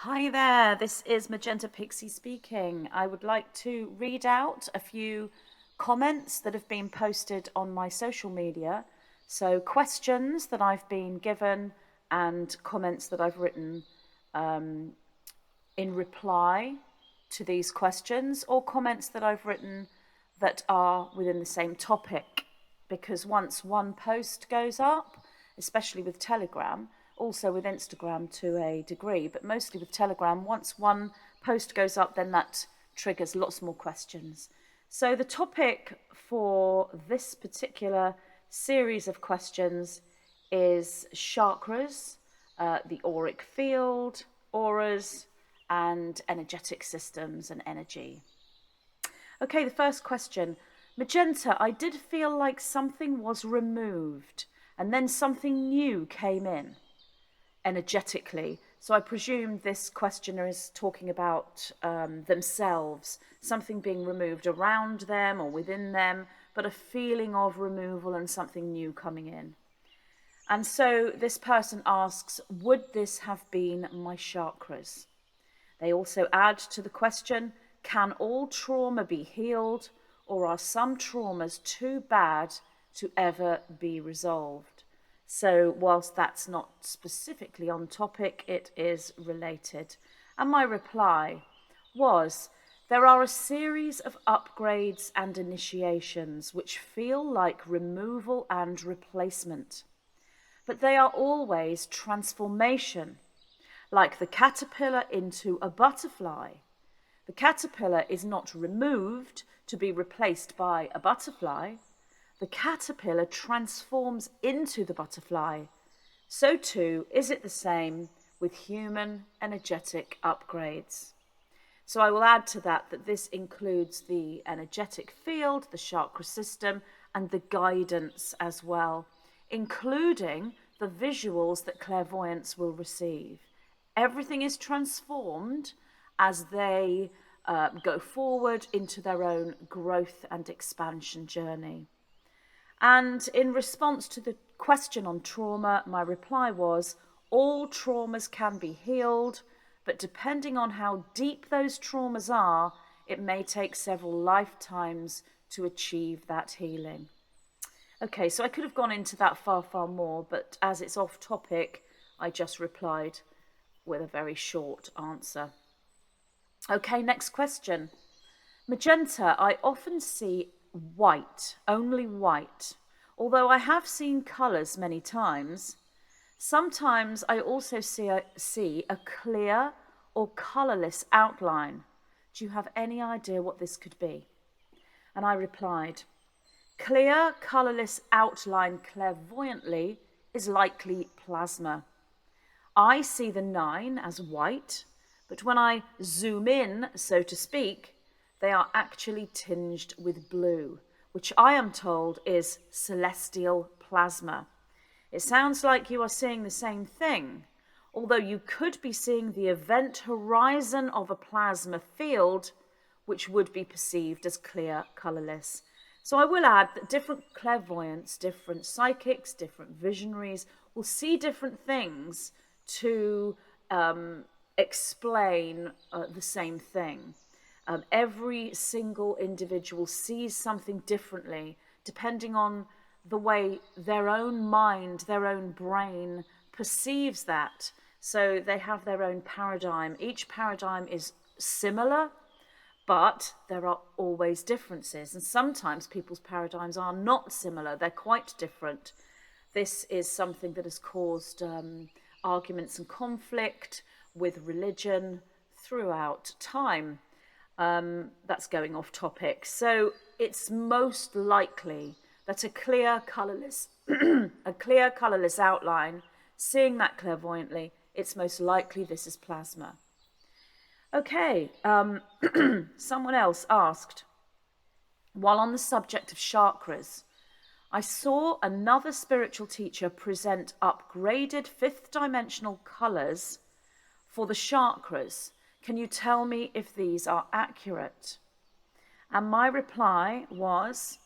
Hi there, this is Magenta Pixie speaking. I would like to read out a few comments that have been posted on my social media. So, questions that I've been given and comments that I've written in reply to these questions, or comments that I've written that are within the same topic. Because once one post goes up, especially with Telegram, also with Instagram to a degree, but mostly with Telegram, once one post goes up, then that triggers lots more questions. So the topic for this particular series of questions is chakras, the auric field, auras, and energetic systems and energy. Okay, the first question. Magenta, I did feel like something was removed and then something new came in energetically. So I presume this questioner is talking about themselves, something being removed around them or within them, but a feeling of removal and something new coming in. And so this person asks, would this have been my chakras? They also add to the question, can all trauma be healed, or are some traumas too bad to ever be resolved? So whilst that's not specifically on topic, it is related. And my reply was, there are a series of upgrades and initiations which feel like removal and replacement, but they are always transformation, like the caterpillar into a butterfly. The caterpillar is not removed to be replaced by a butterfly. The caterpillar transforms into the butterfly. So too is it the same with human energetic upgrades. So I will add to that this includes the energetic field, the chakra system, and the guidance as well, including the visuals that clairvoyants will receive. Everything is transformed as they go forward into their own growth and expansion journey. And in response to the question on trauma, my reply was, all traumas can be healed, but depending on how deep those traumas are, it may take several lifetimes to achieve that healing. Okay, so I could have gone into that far more, but as it's off topic, I just replied with a very short answer. Okay, next question. Magenta, I often see white, only white, although I have seen colours many times. Sometimes I also see a clear or colourless outline. Do you have any idea what this could be? And I replied, clear, colourless outline clairvoyantly is likely plasma. I see the 9 as white, but when I zoom in, so to speak, they are actually tinged with blue, which I am told is celestial plasma. It sounds like you are seeing the same thing, although you could be seeing the event horizon of a plasma field, which would be perceived as clear, colourless. So I will add that different clairvoyants, different psychics, different visionaries will see different things to explain the same thing. Every single individual sees something differently depending on the way their own mind, their own brain perceives that. So they have their own paradigm. Each paradigm is similar, but there are always differences. And sometimes people's paradigms are not similar. They're quite different. This is something that has caused arguments and conflict with religion throughout time. That's going off topic. So it's most likely that a clear colourless outline, seeing that clairvoyantly, it's most likely this is plasma. Okay, someone else asked, while on the subject of chakras, I saw another spiritual teacher present upgraded 5th dimensional colours for the chakras. Can you tell me if these are accurate? And my reply was,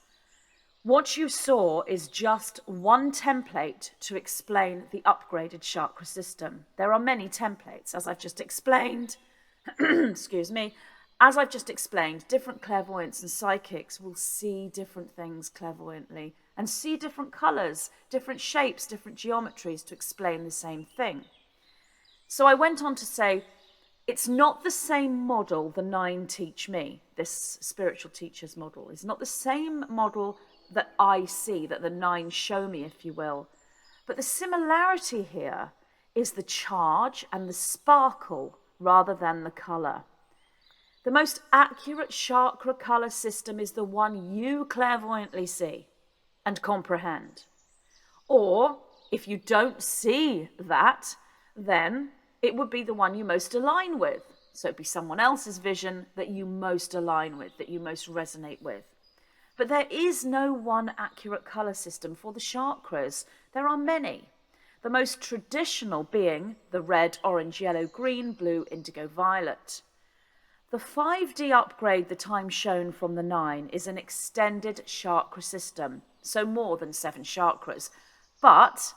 What you saw is just one template to explain the upgraded chakra system. There are many templates, as I've just explained. Excuse me. As I've just explained, different clairvoyants and psychics will see different things clairvoyantly and see different colours, different shapes, different geometries to explain the same thing. So I went on to say, it's not the same model the 9 teach me, this spiritual teacher's model. It's not the same model that I see, that the 9 show me, if you will. But the similarity here is the charge and the sparkle rather than the colour. The most accurate chakra colour system is the one you clairvoyantly see and comprehend. Or, if you don't see that, then it would be the one you most align with. So it'd be someone else's vision that you most align with, that you most resonate with. But there is no one accurate colour system for the chakras. There are many. The most traditional being the red, orange, yellow, green, blue, indigo, violet. The 5D upgrade that I'm shown from the 9 is an extended chakra system, so more than 7 chakras. But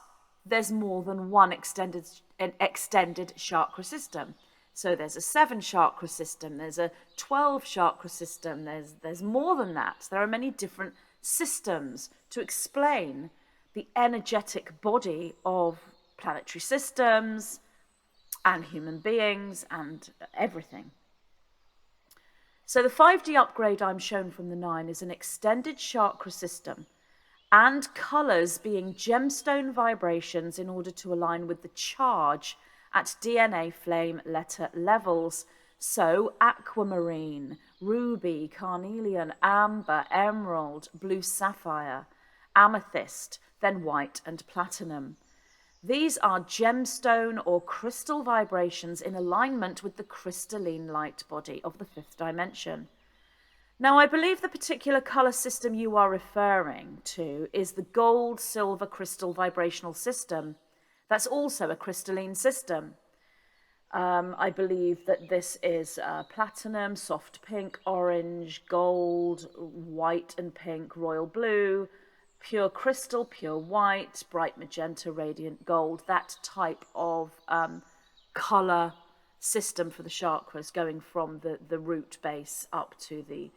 there's more than one extended chakra system. So there's a 7 chakra system, there's a 12 chakra system, there's more than that. There are many different systems to explain the energetic body of planetary systems and human beings and everything. So the 5D upgrade I'm shown from the 9 is an extended chakra system and colours being gemstone vibrations in order to align with the charge at DNA flame letter levels. So aquamarine, ruby, carnelian, amber, emerald, blue sapphire, amethyst, then white and platinum. These are gemstone or crystal vibrations in alignment with the crystalline light body of the 5th dimension. Now, I believe the particular colour system you are referring to is the gold, silver, crystal vibrational system. That's also a crystalline system. I believe that this is platinum, soft pink, orange, gold, white and pink, royal blue, pure crystal, pure white, bright magenta, radiant gold, that type of colour system for the chakras, going from the root base up to the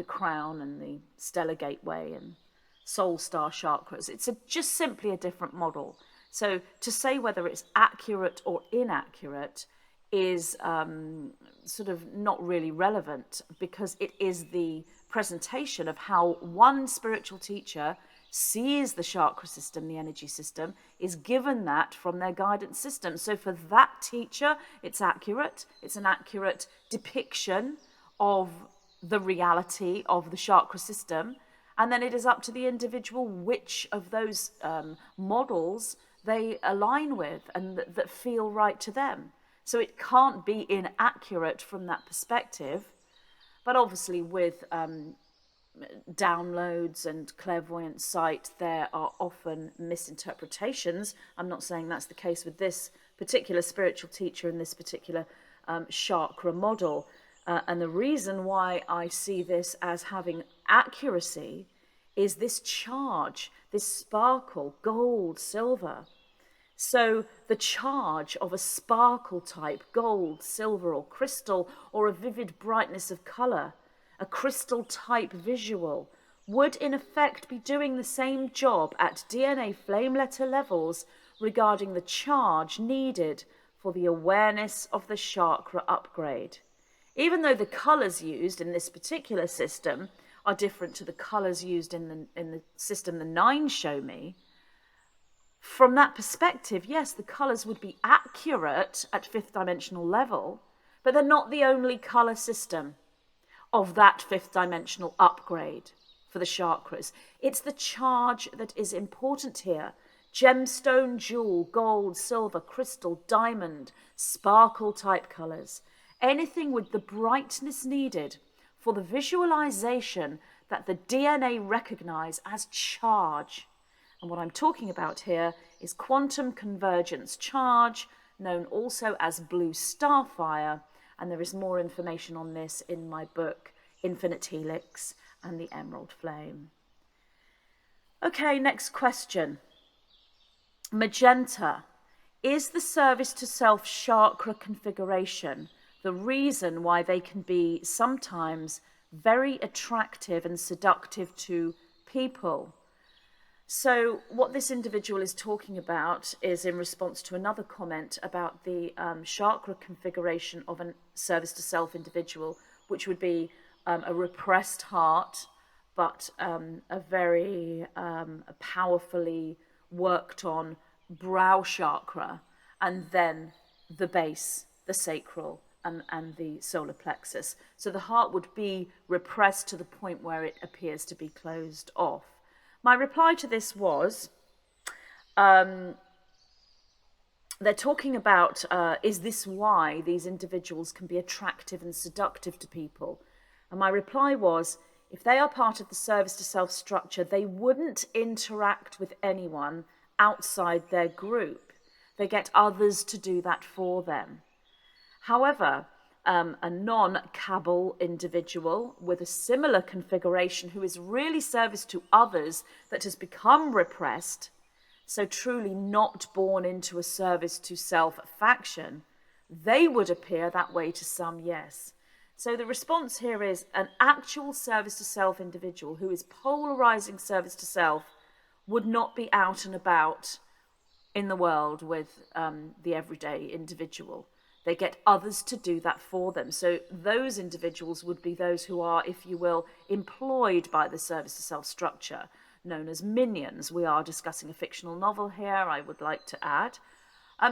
crown and the stellar gateway and soul star chakras. It's just simply a different model. So to say whether it's accurate or inaccurate is sort of not really relevant, because it is the presentation of how one spiritual teacher sees the chakra system, the energy system, is given that from their guidance system. So for that teacher, it's accurate. It's an accurate depiction of the reality of the chakra system. And then it is up to the individual which of those models they align with and that feel right to them. So it can't be inaccurate from that perspective. But obviously with downloads and clairvoyant sight, there are often misinterpretations. I'm not saying that's the case with this particular spiritual teacher and this particular chakra model. And the reason why I see this as having accuracy is this charge, this sparkle, gold, silver. So the charge of a sparkle type, gold, silver or crystal, or a vivid brightness of colour, a crystal type visual, would in effect be doing the same job at DNA flame letter levels regarding the charge needed for the awareness of the chakra upgrade. Even though the colours used in this particular system are different to the colours used in the system the 9 show me, from that perspective, yes, the colours would be accurate at 5th dimensional level, but they're not the only colour system of that 5th dimensional upgrade for the chakras. It's the charge that is important here. Gemstone, jewel, gold, silver, crystal, diamond, sparkle type colours. Anything with the brightness needed for the visualization that the DNA recognise as charge. And what I'm talking about here is quantum convergence charge, known also as blue starfire. And there is more information on this in my book, Infinite Helix and the Emerald Flame. Okay, next question. Magenta. Is the service to self chakra configuration the reason why they can be sometimes very attractive and seductive to people? So what this individual is talking about is in response to another comment about the chakra configuration of a service to self individual, which would be a repressed heart, but a very powerfully worked on brow chakra, and then the base, the sacral, and the solar plexus. So the heart would be repressed to the point where it appears to be closed off. My reply to this was, they're talking about, is this why these individuals can be attractive and seductive to people? And my reply was, if they are part of the service to self structure, they wouldn't interact with anyone outside their group. They get others to do that for them. However, a non-cabal individual with a similar configuration who is really service to others that has become repressed, so truly not born into a service to self faction, they would appear that way to some, yes. So the response here is an actual service to self individual who is polarizing service to self would not be out and about in the world with the everyday individual. They get others to do that for them. So those individuals would be those who are, if you will, employed by the service to self structure, known as minions. We are discussing a fictional novel here, I would like to add.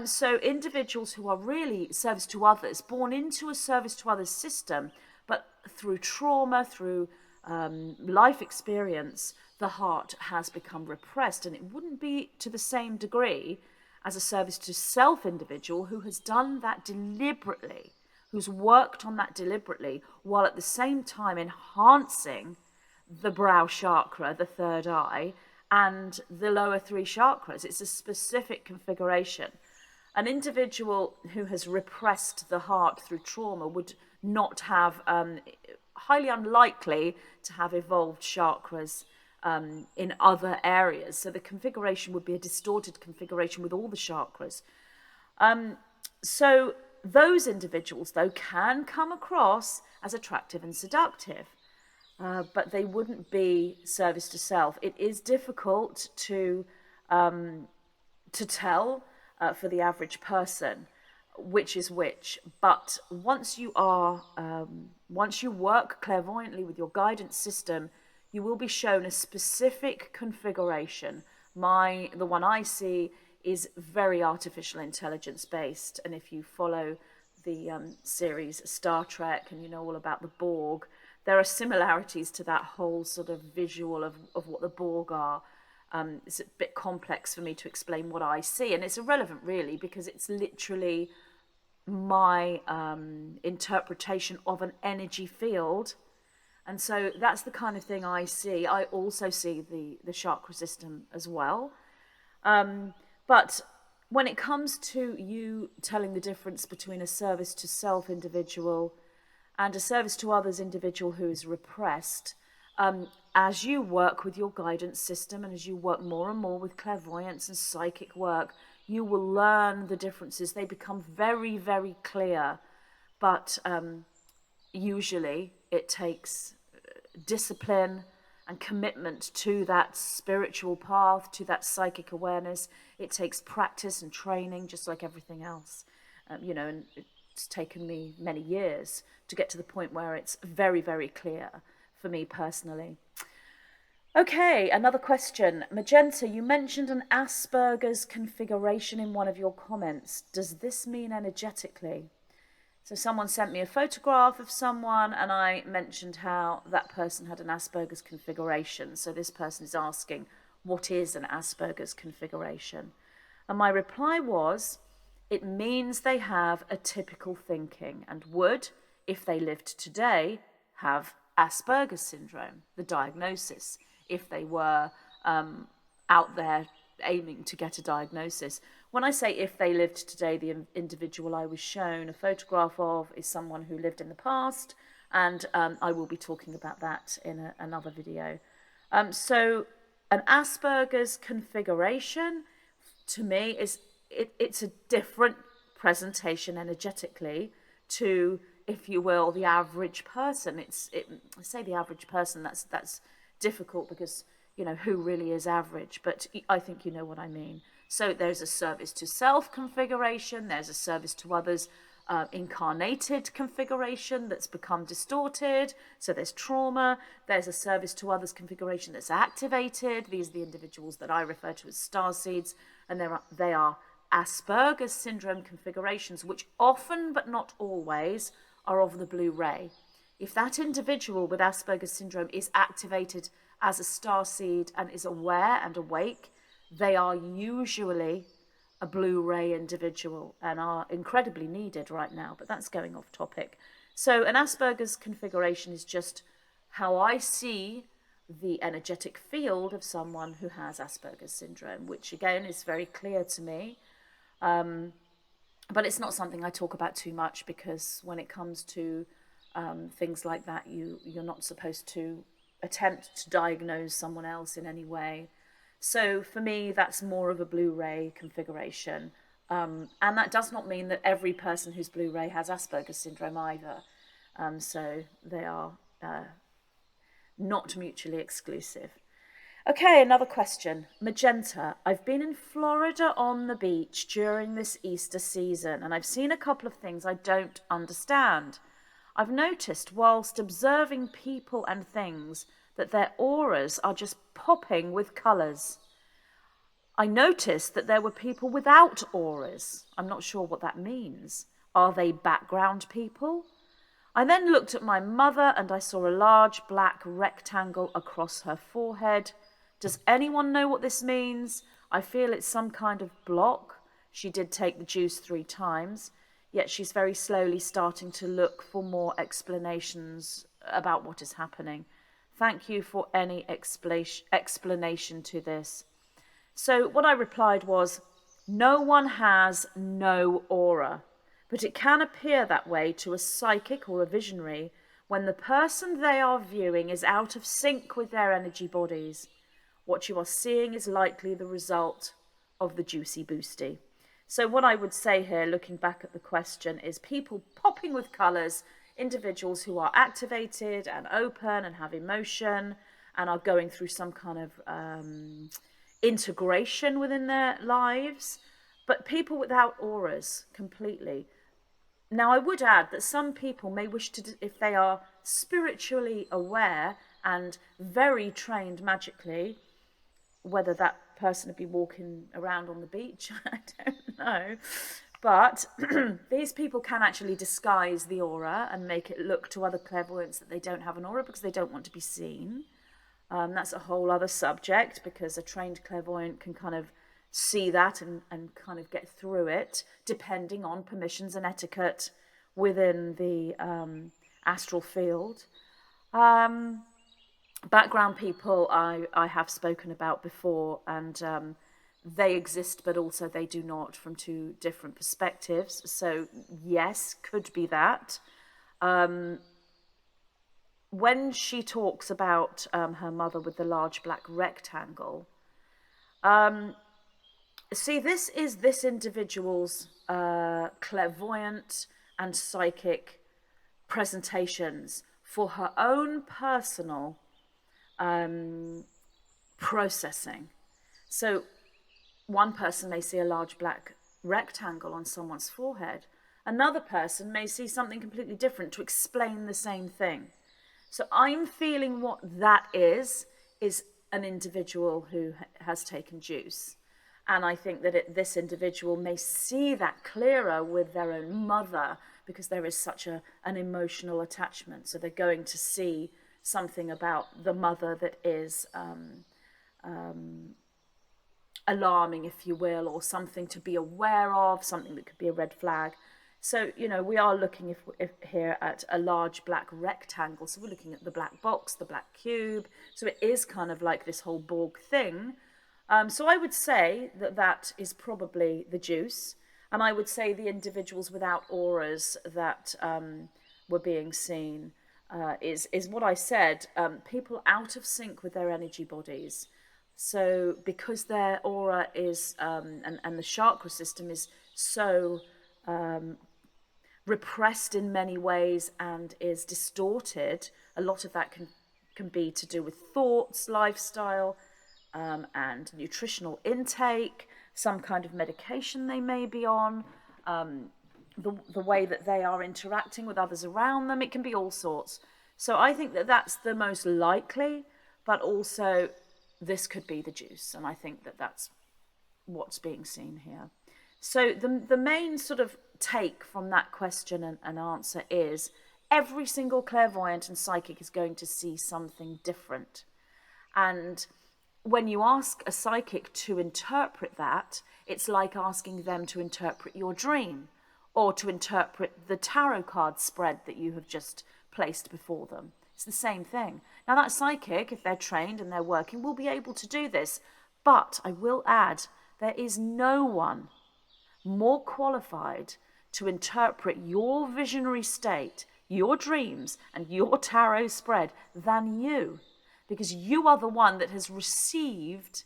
So individuals who are really service to others, born into a service to others system, but through trauma, through life experience, the heart has become repressed, and it wouldn't be to the same degree as a service to self individual who has done that deliberately, who's worked on that deliberately, while at the same time enhancing the brow chakra, the third eye, and the lower three chakras. It's a specific configuration. An individual who has repressed the heart through trauma would not have, highly unlikely to have evolved chakras in other areas. So the configuration would be a distorted configuration with all the chakras. So those individuals, though, can come across as attractive and seductive, but they wouldn't be service to self. It is difficult to tell for the average person which is which, but once you work clairvoyantly with your guidance system, you will be shown a specific configuration. The one I see is very artificial intelligence based, and if you follow the series Star Trek and you know all about the Borg, there are similarities to that whole sort of visual of what the Borg are. It's a bit complex for me to explain what I see, and it's irrelevant really, because it's literally my interpretation of an energy field. And so that's the kind of thing I see. I also see the chakra system as well. But when it comes to you telling the difference between a service to self individual and a service to others individual who is repressed, as you work with your guidance system and as you work more and more with clairvoyance and psychic work, you will learn the differences. They become very, very clear. But usually it takes discipline and commitment to that spiritual path, to that psychic awareness. It takes practice and training, just like everything else. And it's taken me many years to get to the point where it's very, very clear for me personally. Okay, another question. Magenta, you mentioned an Asperger's configuration in one of your comments. Does this mean energetically? So someone sent me a photograph of someone, and I mentioned how that person had an Asperger's configuration. So this person is asking, what is an Asperger's configuration? And my reply was, it means they have atypical thinking and would, if they lived today, have Asperger's syndrome, the diagnosis, if they were out there aiming to get a diagnosis. When I say if they lived today, the individual I was shown a photograph of is someone who lived in the past, and I will be talking about that in another video. So An Asperger's configuration, to me, is it's a different presentation energetically to, if you will, the average person. I say the average person, that's difficult because, you know, who really is average? But I think you know what I mean. So there's a service to self configuration, there's a service to others, incarnated configuration that's become distorted. So there's trauma. There's a service to others configuration that's activated. These are the individuals that I refer to as starseeds, and they are Asperger's syndrome configurations, which often but not always are of the blue ray. If that individual with Asperger's syndrome is activated as a starseed and is aware and awake, they are usually a blue ray individual and are incredibly needed right now, but that's going off topic. So an Asperger's configuration is just how I see the energetic field of someone who has Asperger's syndrome, which again is very clear to me. But it's not something I talk about too much, because when it comes to things like that, you're not supposed to attempt to diagnose someone else in any way. So for me, that's more of a blue ray configuration. And that does not mean that every person who's blue ray has Asperger's syndrome either. So they are not mutually exclusive. Okay, another question. Magenta. I've been in Florida on the beach during this Easter season, and I've seen a couple of things I don't understand. I've noticed whilst observing people and things that their auras are just popping with colours. I noticed that there were people without auras. I'm not sure what that means. Are they background people? I then looked at my mother and I saw a large black rectangle across her forehead. Does anyone know what this means? I feel it's some kind of block. She did take the juice 3 times, yet she's very slowly starting to look for more explanations about what is happening. Thank you for any explanation to this. So what I replied was, no one has no aura, but it can appear that way to a psychic or a visionary when the person they are viewing is out of sync with their energy bodies. What you are seeing is likely the result of the juicy boosty. So what I would say here, looking back at the question, is people popping with colours, individuals who are activated and open and have emotion and are going through some kind of integration within their lives, but people without auras completely. Now, I would add that some people may wish to, if they are spiritually aware and very trained magically, whether that person would be walking around on the beach, I don't know. But these people can actually disguise the aura and make it look to other clairvoyants that they don't have an aura because they don't want to be seen. That's a whole other subject, because a trained clairvoyant can kind of see that and kind of get through it, depending on permissions and etiquette within the astral field. Background people I have spoken about before, and they exist, but also they do not, from 2 different perspectives. So yes, could be that. When she talks about her mother with the large black rectangle, see, this is this individual's clairvoyant and psychic presentations for her own personal processing. So one person may see a large black rectangle on someone's forehead. Another person may see something completely different to explain the same thing. So I'm feeling what that is an individual who has taken juice. And I think that this individual may see that clearer with their own mother, because there is such an emotional attachment. So they're going to see something about the mother that is alarming, if you will, or something to be aware of, something that could be a red flag. So, you know, we are looking if here at a large black rectangle. So we're looking at the black box, the black cube. So it is kind of like this whole Borg thing. So I would say that is probably the juice. And I would say the individuals without auras that were being seen is what I said. People out of sync with their energy bodies. So because their aura is, and the chakra system is so repressed in many ways and is distorted, a lot of that can be to do with thoughts, lifestyle, and nutritional intake, some kind of medication they may be on, the way that they are interacting with others around them. It can be all sorts. So I think that that's the most likely, but also this could be the juice. And I think that that's what's being seen here. So the main sort of take from that question and answer is every single clairvoyant and psychic is going to see something different. And when you ask a psychic to interpret that, it's like asking them to interpret your dream or to interpret the tarot card spread that you have just placed before them. It's the same thing. Now that psychic, if they're trained and they're working, will be able to do this. But I will add, there is no one more qualified to interpret your visionary state, your dreams, and your tarot spread than you, because you are the one that has received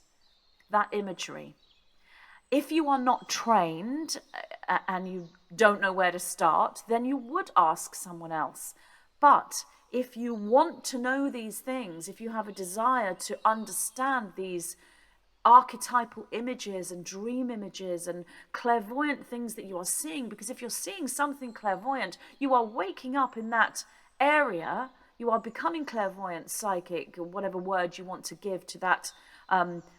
that imagery. If you are not trained and you don't know where to start, then you would ask someone else. But if you want to know these things, if you have a desire to understand these archetypal images and dream images and clairvoyant things that you are seeing, because if you're seeing something clairvoyant, you are waking up in that area, you are becoming clairvoyant, psychic, or whatever word you want to give to that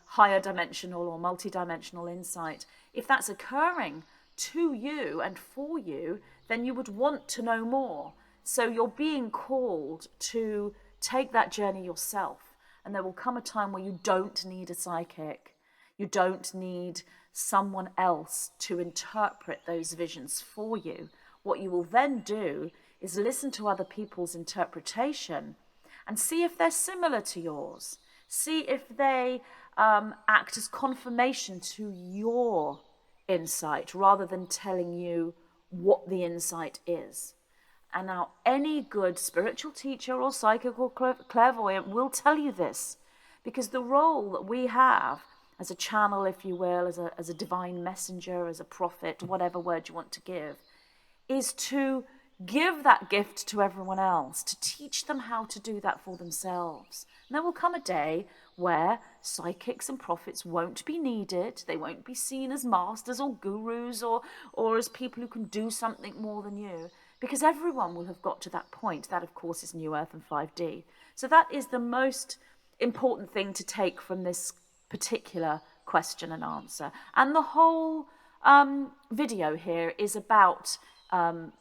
higher dimensional or multidimensional insight. If that's occurring to you and for you, then you would want to know more. So you're being called to take that journey yourself. And there will come a time where you don't need a psychic. You don't need someone else to interpret those visions for you. What you will then do is listen to other people's interpretation and see if they're similar to yours. See if they act as confirmation to your insight rather than telling you what the insight is. And now any good spiritual teacher or psychic or clairvoyant will tell you this, because the role that we have as a channel, if you will, as a divine messenger, as a prophet, whatever word you want to give, is to give that gift to everyone else, to teach them how to do that for themselves. And there will come a day where psychics and prophets won't be needed. They won't be seen as masters or gurus or as people who can do something more than you, because everyone will have got to that point. That, of course, is New Earth and 5D. So that is the most important thing to take from this particular question and answer. And the whole video here is about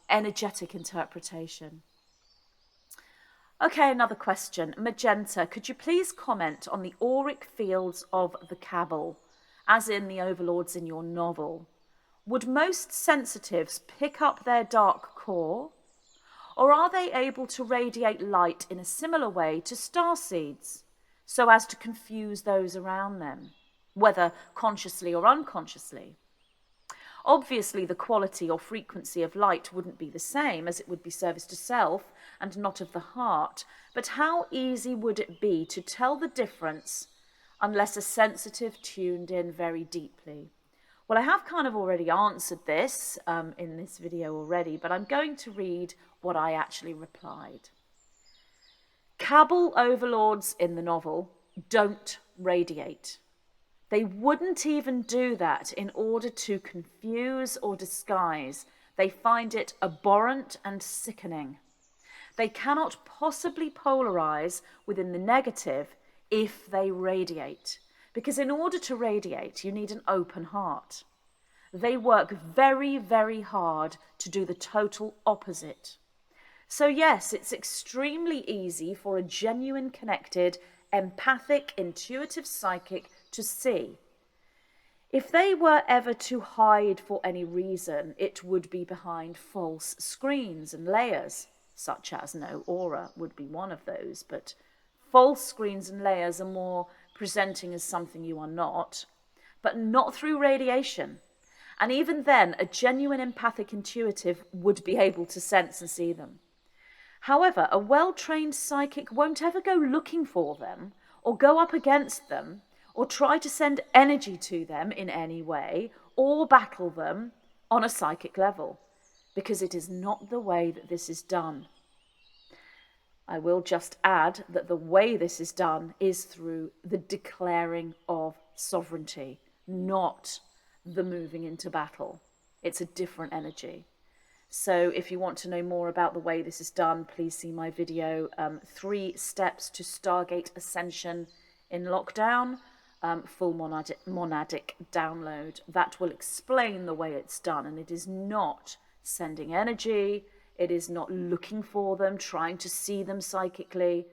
energetic interpretation. Okay, another question. Magenta, could you please comment on the auric fields of the cabal, as in the overlords in your novel? Would most sensitives pick up their dark core, or are they able to radiate light in a similar way to starseeds, so as to confuse those around them, whether consciously or unconsciously? Obviously, the quality or frequency of light wouldn't be the same, as it would be service to self and not of the heart, but how easy would it be to tell the difference unless a sensitive tuned in very deeply? Well, I have kind of already answered this in this video already, but I'm going to read what I actually replied. Cabal overlords in the novel don't radiate. They wouldn't even do that in order to confuse or disguise. They find it abhorrent and sickening. They cannot possibly polarize within the negative if they radiate, because in order to radiate, you need an open heart. They work very, very hard to do the total opposite. So yes, it's extremely easy for a genuine, connected, empathic, intuitive psychic to see. If they were ever to hide for any reason, it would be behind false screens and layers, such as no aura would be one of those, but false screens and layers are more presenting as something you are not, but not through radiation. And even then, a genuine empathic intuitive would be able to sense and see them. However, a well-trained psychic won't ever go looking for them or go up against them or try to send energy to them in any way, or battle them on a psychic level, because it is not the way that this is done. I will just add that the way this is done is through the declaring of sovereignty, not the moving into battle. It's a different energy. So if you want to know more about the way this is done, please see my video, 3 Steps to Stargate Ascension in Lockdown, full monadic download. That will explain the way it's done, and it is not sending energy. It is not looking for them, trying to see them psychically.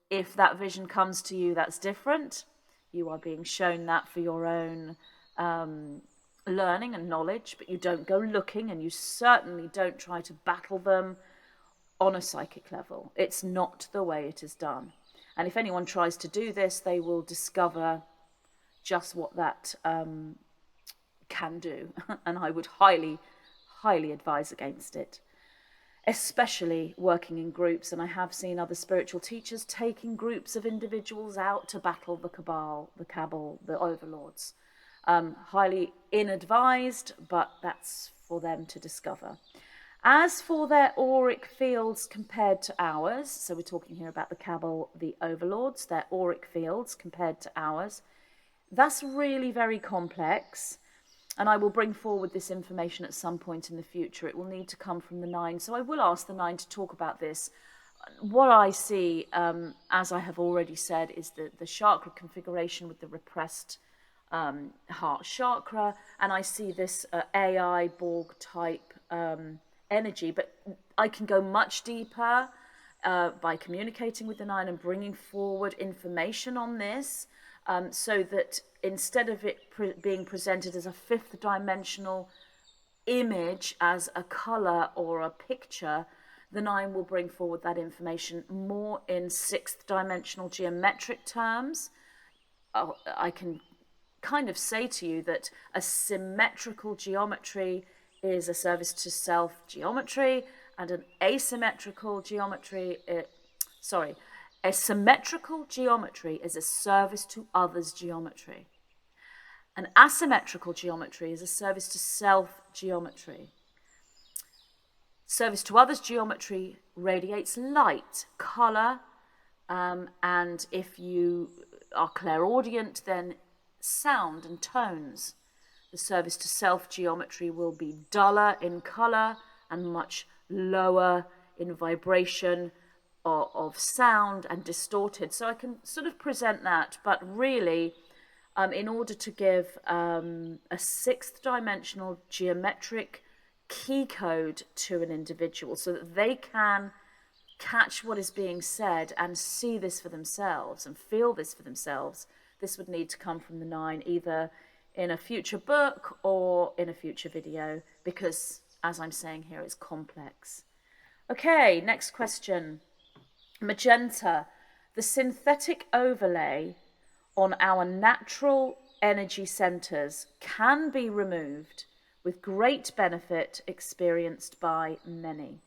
If that vision comes to you, that's different. You are being shown that for your own learning and knowledge, but you don't go looking, and you certainly don't try to battle them on a psychic level. It's not the way it is done. And if anyone tries to do this, they will discover just what that can do. And I would highly, highly advise against it, especially working in groups. And I have seen other spiritual teachers taking groups of individuals out to battle the cabal, the overlords. Highly inadvised, but that's for them to discover. As for their auric fields compared to ours, so we're talking here about the cabal, the overlords, their auric fields compared to ours, that's really very complex. And I will bring forward this information at some point in the future. It will need to come from the 9. So I will ask the 9 to talk about this. What I see, as I have already said, is the chakra configuration with the repressed heart chakra. And I see this AI Borg type energy. But I can go much deeper by communicating with the 9 and bringing forward information on this. So that instead of it being presented as a 5th dimensional image, as a colour or a picture, the 9 will bring forward that information more in 6th dimensional geometric terms. I can kind of say to you that a symmetrical geometry is a service to self geometry, and an asymmetrical geometry, a symmetrical geometry is a service to others geometry. An asymmetrical geometry is a service to self geometry. Service to others geometry radiates light, colour, and if you are clairaudient, then sound and tones. The service to self geometry will be duller in colour and much lower in vibration of sound and distorted. So I can sort of present that, but really in order to give a 6th dimensional geometric key code to an individual so that they can catch what is being said and see this for themselves and feel this for themselves, this would need to come from the 9, either in a future book or in a future video, because as I'm saying here, it's complex. Okay, next question. Magenta, the synthetic overlay on our natural energy centers can be removed with great benefit experienced by many.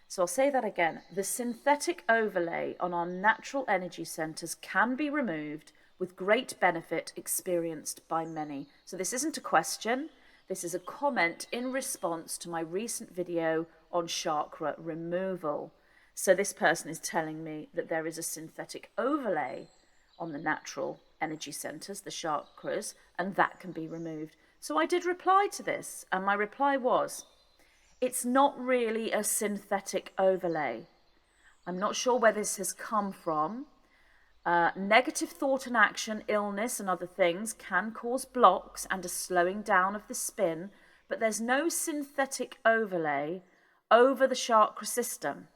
So I'll say that again. The synthetic overlay on our natural energy centers can be removed with great benefit experienced by many. So this isn't a question. This is a comment in response to my recent video on chakra removal. So this person is telling me that there is a synthetic overlay on the natural energy centers, the chakras, and that can be removed. So I did reply to this, and my reply was, it's not really a synthetic overlay. I'm not sure where this has come from. Negative thought and action, illness and other things can cause blocks and a slowing down of the spin, but there's no synthetic overlay over the chakra system.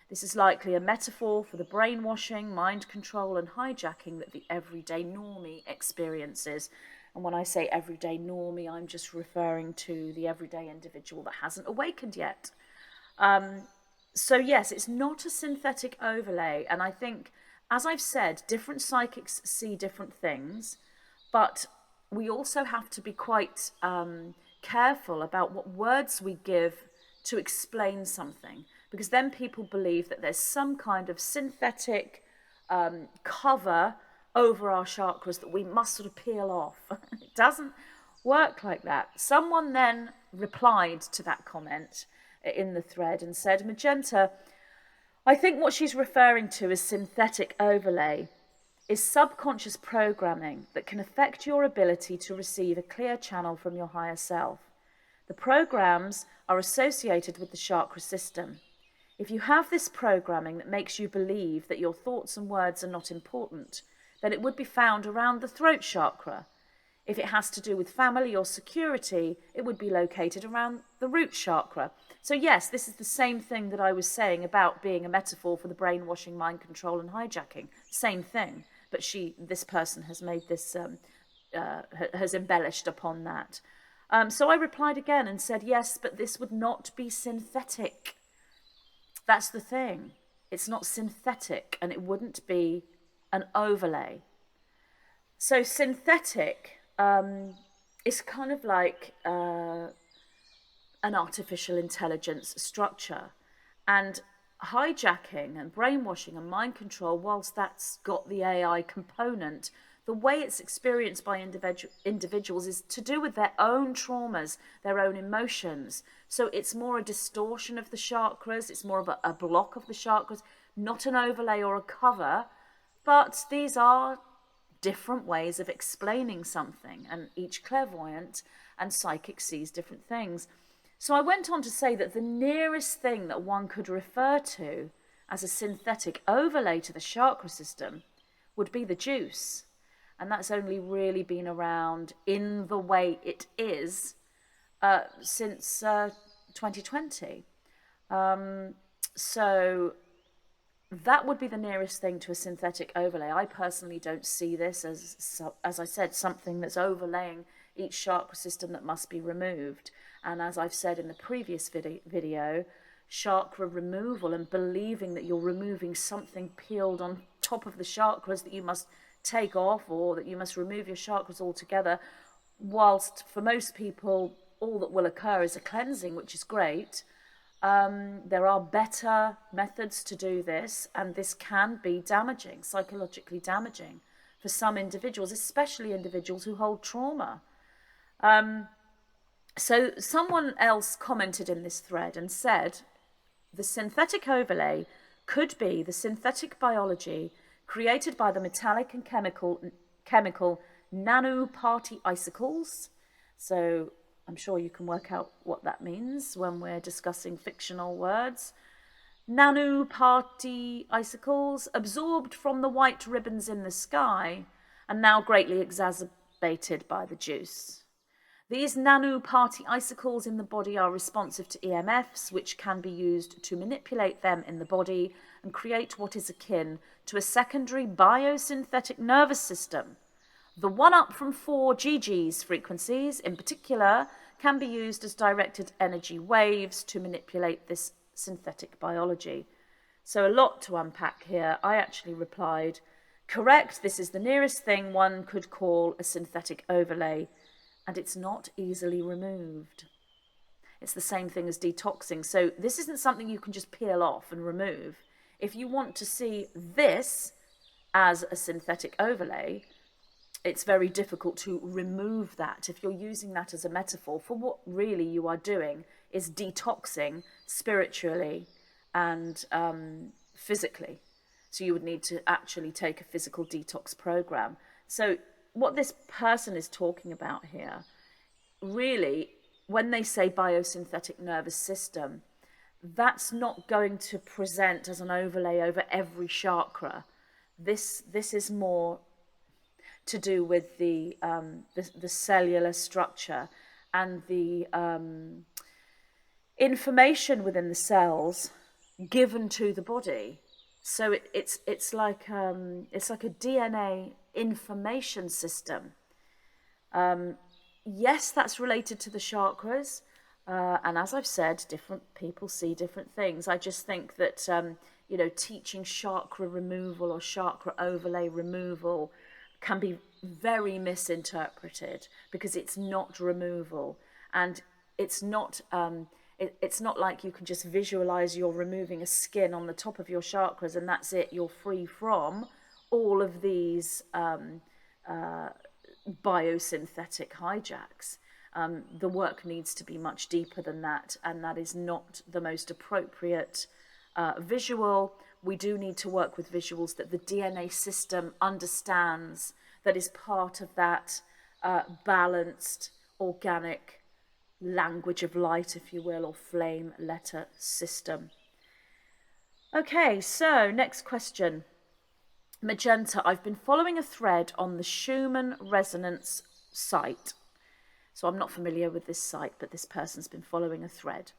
This is likely a metaphor for the brainwashing, mind control and hijacking that the everyday normie experiences. And when I say everyday normie, I'm just referring to the everyday individual that hasn't awakened yet. So yes, it's not a synthetic overlay. And I think, as I've said, different psychics see different things, but we also have to be quite careful about what words we give to explain something, because then people believe that there's some kind of synthetic cover over our chakras that we must sort of peel off. It doesn't work like that. Someone then replied to that comment in the thread and said, Magenta, I think what she's referring to as synthetic overlay is subconscious programming that can affect your ability to receive a clear channel from your higher self. The programs are associated with the chakra system. If you have this programming that makes you believe that your thoughts and words are not important, then it would be found around the throat chakra. If it has to do with family or security, it would be located around the root chakra. So yes, this is the same thing that I was saying about being a metaphor for the brainwashing, mind control and hijacking. Same thing, but this person has made this, has embellished upon that. So I replied again and said, yes, but this would not be synthetic. That's the thing. It's not synthetic, and it wouldn't be an overlay. So synthetic is kind of like an artificial intelligence structure. And hijacking and brainwashing and mind control, whilst that's got the AI component, the way it's experienced by individuals is to do with their own traumas, their own emotions. So it's more a distortion of the chakras, it's more of a block of the chakras, not an overlay or a cover, but these are different ways of explaining something, and each clairvoyant and psychic sees different things. So I went on to say that the nearest thing that one could refer to as a synthetic overlay to the chakra system would be the juice. And that's only really been around in the way it is since 2020. So that would be the nearest thing to a synthetic overlay. I personally don't see this as I said, something that's overlaying each chakra system that must be removed. And as I've said in the previous video, chakra removal and believing that you're removing something peeled on top of the chakras that you must take off, or that you must remove your chakras altogether, whilst for most people all that will occur is a cleansing, which is great. There are better methods to do this, and this can be damaging, psychologically damaging for some individuals, especially individuals who hold trauma. So someone else commented in this thread and said the synthetic overlay could be the synthetic biology created by the metallic and chemical nanoparticles. So I'm sure you can work out what that means when we're discussing fictional words. Nanoparticles absorbed from the white ribbons in the sky and now greatly exacerbated by the juice. These nanoparticles in the body are responsive to EMFs, which can be used to manipulate them in the body and create what is akin to a secondary biosynthetic nervous system. The 1-up from 4 GG's frequencies, in particular, can be used as directed energy waves to manipulate this synthetic biology. So a lot to unpack here. I actually replied, correct, this is the nearest thing one could call a synthetic overlay, and it's not easily removed. It's the same thing as detoxing. So this isn't something you can just peel off and remove. If you want to see this as a synthetic overlay, it's very difficult to remove that. If you're using that as a metaphor for what really you are doing is detoxing spiritually and physically. So you would need to actually take a physical detox program. So what this person is talking about here, really, when they say biosynthetic nervous system, that's not going to present as an overlay over every chakra. This is more to do with the cellular structure and the information within the cells given to the body. So it's like a DNA information system. Yes, that's related to the chakras, and as I've said, different people see different things. I just think that teaching chakra removal or chakra overlay removal can be very misinterpreted, because it's not removal, and it's not like you can just visualize you're removing a skin on the top of your chakras and that's it, you're free from. all of these biosynthetic hijacks. The work needs to be much deeper than that, and that is not the most appropriate visual. We do need to work with visuals that the DNA system understands, that is part of that balanced, organic language of light, if you will, or flame letter system. Okay, so next question. Magenta, I've been following a thread on the Schumann resonance site. So I'm not familiar with this site, but this person's been following a thread.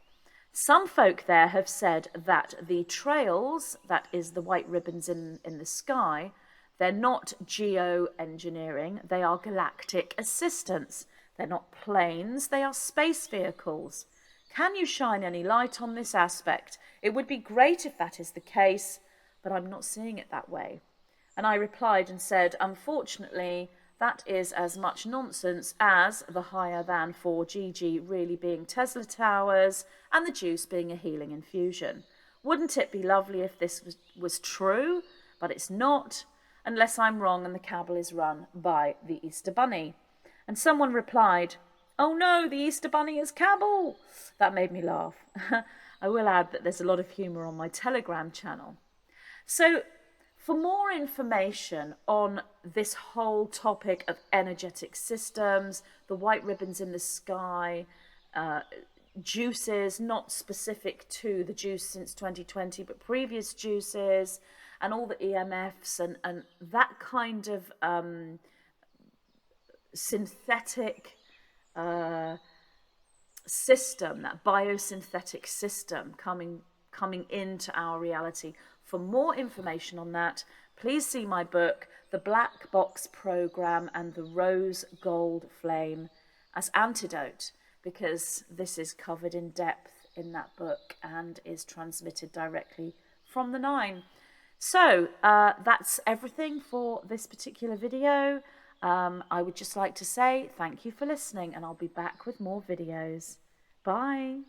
Some folk there have said that the trails, that is the white ribbons in the sky, they're not geoengineering, they are galactic assistance. They're not planes, they are space vehicles. Can you shine any light on this aspect? It would be great if that is the case, but I'm not seeing it that way. And I replied and said, unfortunately, that is as much nonsense as the higher than 4GG really being Tesla towers and the juice being a healing infusion. Wouldn't it be lovely if this was true? But it's not, unless I'm wrong and the cabal is run by the Easter Bunny. And someone replied, oh no, the Easter Bunny is cabal. That made me laugh. I will add that there's a lot of humour on my Telegram channel. So for more information on this whole topic of energetic systems, the white ribbons in the sky, juices, not specific to the juice since 2020, but previous juices, and all the EMFs and that kind of synthetic system, that biosynthetic system coming into our reality. For more information on that, please see my book, The Black Box Program and the Rose Gold Flame as Antidote, because this is covered in depth in that book and is transmitted directly from the Nine. So that's everything for this particular video. I would just like to say thank you for listening, and I'll be back with more videos. Bye.